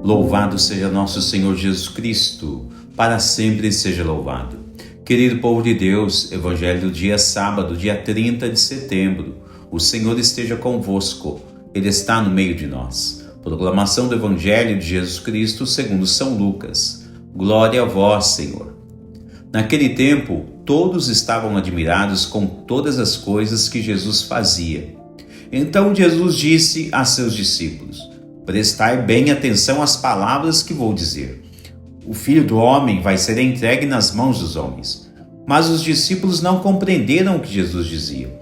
Louvado seja nosso Senhor Jesus Cristo, para sempre seja louvado. Querido povo de Deus, Evangelho do dia sábado, dia 30 de setembro. O Senhor esteja convosco, Ele está no meio de nós. Proclamação do Evangelho de Jesus Cristo segundo São Lucas. Glória a vós, Senhor. Naquele tempo, todos estavam admirados com todas as coisas que Jesus fazia. Então Jesus disse a seus discípulos: prestai bem atenção às palavras que vou dizer. O Filho do Homem vai ser entregue nas mãos dos homens. Mas os discípulos não compreenderam o que Jesus dizia.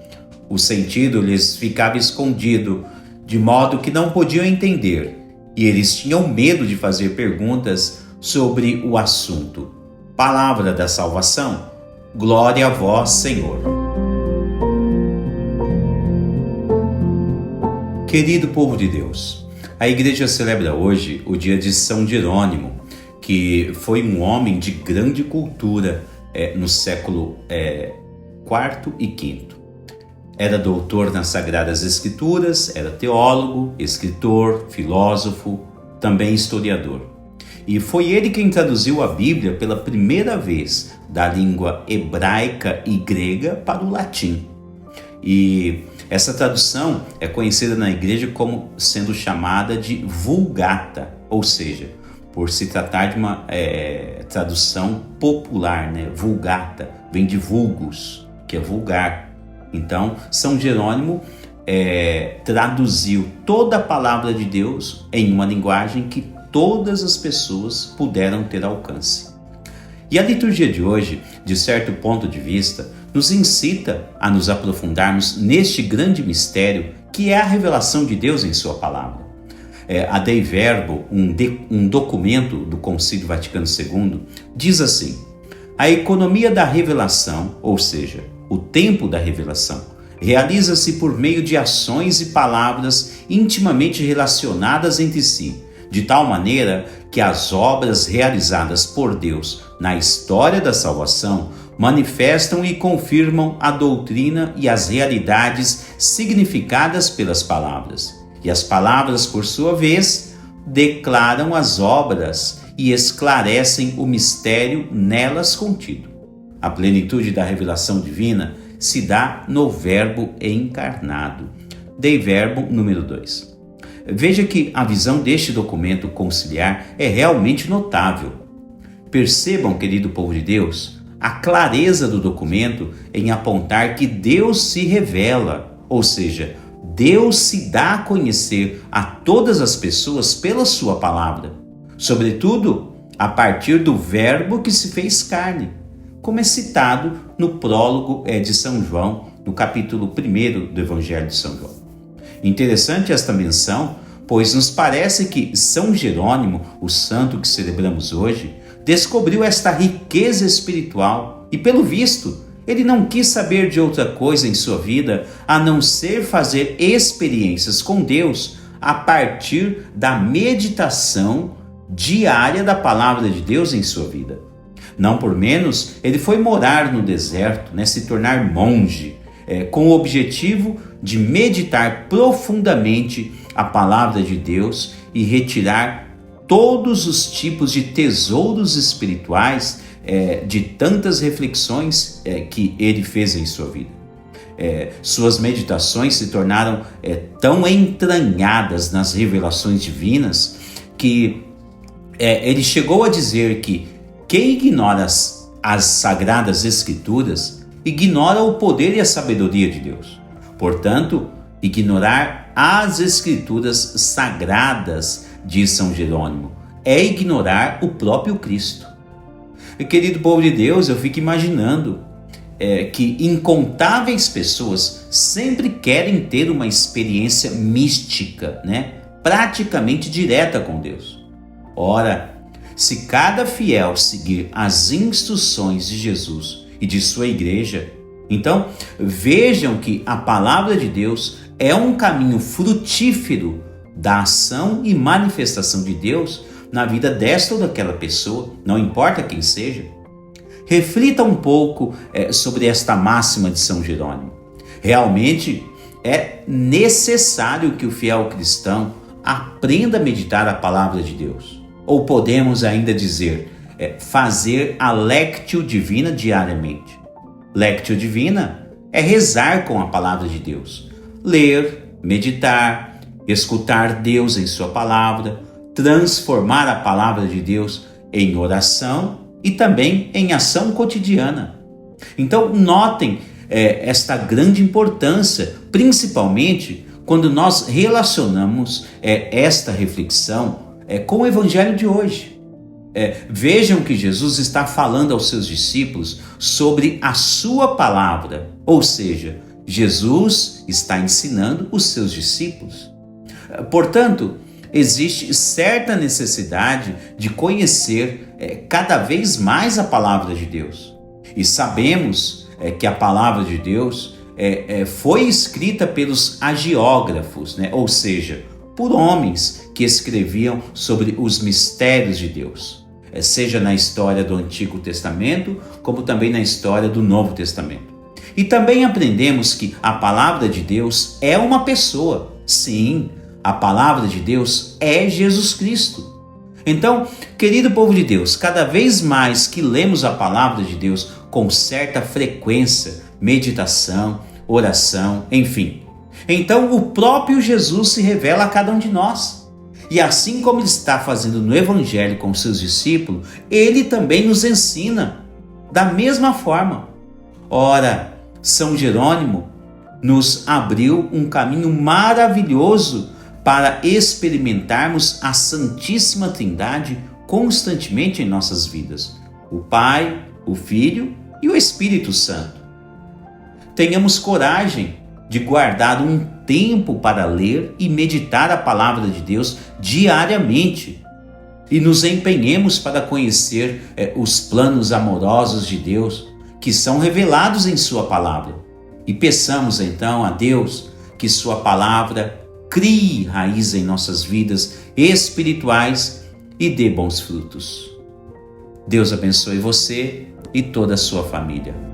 O sentido lhes ficava escondido, de modo que não podiam entender, e eles tinham medo de fazer perguntas sobre o assunto. Palavra da salvação. Glória a vós, Senhor. Querido povo de Deus, a igreja celebra hoje o dia de São Jerônimo, que foi um homem de grande cultura no século IV e V. Era doutor nas Sagradas Escrituras, era teólogo, escritor, filósofo, também historiador. E foi ele quem traduziu a Bíblia pela primeira vez da língua hebraica e grega para o latim. E essa tradução é conhecida na igreja como sendo chamada de Vulgata, ou seja, por se tratar de uma tradução popular, né? Vulgata, vem de vulgus, que é vulgar. Então, São Jerônimo traduziu toda a palavra de Deus em uma linguagem que todas as pessoas puderam ter alcance. E a liturgia de hoje, de certo ponto de vista, nos incita a nos aprofundarmos neste grande mistério que é a revelação de Deus em sua palavra. A Dei Verbo, um documento do Concílio Vaticano II, diz assim: a economia da revelação, ou seja, o tempo da revelação, realiza-se por meio de ações e palavras intimamente relacionadas entre si, de tal maneira que as obras realizadas por Deus na história da salvação manifestam e confirmam a doutrina e as realidades significadas pelas palavras. E as palavras, por sua vez, declaram as obras e esclarecem o mistério nelas contido. A plenitude da revelação divina se dá no Verbo encarnado. Dei Verbo número 2. Veja que a visão deste documento conciliar é realmente notável. Percebam, querido povo de Deus, a clareza do documento em apontar que Deus se revela, ou seja, Deus se dá a conhecer a todas as pessoas pela sua palavra, sobretudo a partir do Verbo que se fez carne, como é citado no prólogo de São João, no capítulo 1 do Evangelho de São João. Interessante esta menção, pois nos parece que São Jerônimo, o santo que celebramos hoje, descobriu esta riqueza espiritual e, pelo visto, ele não quis saber de outra coisa em sua vida a não ser fazer experiências com Deus a partir da meditação diária da palavra de Deus em sua vida. Não por menos, ele foi morar no deserto, se tornar monge, com o objetivo de meditar profundamente a palavra de Deus e retirar todos os tipos de tesouros espirituais de tantas reflexões que ele fez em sua vida. Suas meditações se tornaram tão entranhadas nas revelações divinas que ele chegou a dizer que quem ignora as Sagradas Escrituras ignora o poder e a sabedoria de Deus. Portanto, ignorar as Escrituras sagradas, diz São Jerônimo, é ignorar o próprio Cristo. E, querido povo de Deus, eu fico imaginando que incontáveis pessoas sempre querem ter uma experiência mística, praticamente direta com Deus. Ora, se cada fiel seguir as instruções de Jesus e de sua igreja, então vejam que a palavra de Deus é um caminho frutífero da ação e manifestação de Deus na vida desta ou daquela pessoa, não importa quem seja. Reflita um pouco sobre esta máxima de São Jerônimo. Realmente é necessário que o fiel cristão aprenda a meditar a palavra de Deus. Ou podemos ainda dizer, fazer a lectio divina diariamente. Lectio divina é rezar com a palavra de Deus. Ler, meditar, escutar Deus em sua palavra, transformar a palavra de Deus em oração e também em ação cotidiana. Então, notem esta grande importância, principalmente quando nós relacionamos esta reflexão com o Evangelho de hoje. Vejam que Jesus está falando aos seus discípulos sobre a sua palavra, ou seja, Jesus está ensinando os seus discípulos. Portanto, existe certa necessidade de conhecer cada vez mais a palavra de Deus. E sabemos que a palavra de Deus foi escrita pelos hagiógrafos, ou seja, por homens que escreviam sobre os mistérios de Deus, seja na história do Antigo Testamento, como também na história do Novo Testamento. E também aprendemos que a palavra de Deus é uma pessoa. Sim, a palavra de Deus é Jesus Cristo. Então, querido povo de Deus, cada vez mais que lemos a palavra de Deus com certa frequência, meditação, oração, enfim, então o próprio Jesus se revela a cada um de nós. E assim como ele está fazendo no Evangelho com seus discípulos, ele também nos ensina da mesma forma. Ora, São Jerônimo nos abriu um caminho maravilhoso para experimentarmos a Santíssima Trindade constantemente em nossas vidas. O Pai, o Filho e o Espírito Santo. Tenhamos coragem de guardar um tempo para ler e meditar a palavra de Deus diariamente. E nos empenhemos para conhecer os planos amorosos de Deus que são revelados em sua palavra. E peçamos então a Deus que sua palavra crie raiz em nossas vidas espirituais e dê bons frutos. Deus abençoe você e toda a sua família.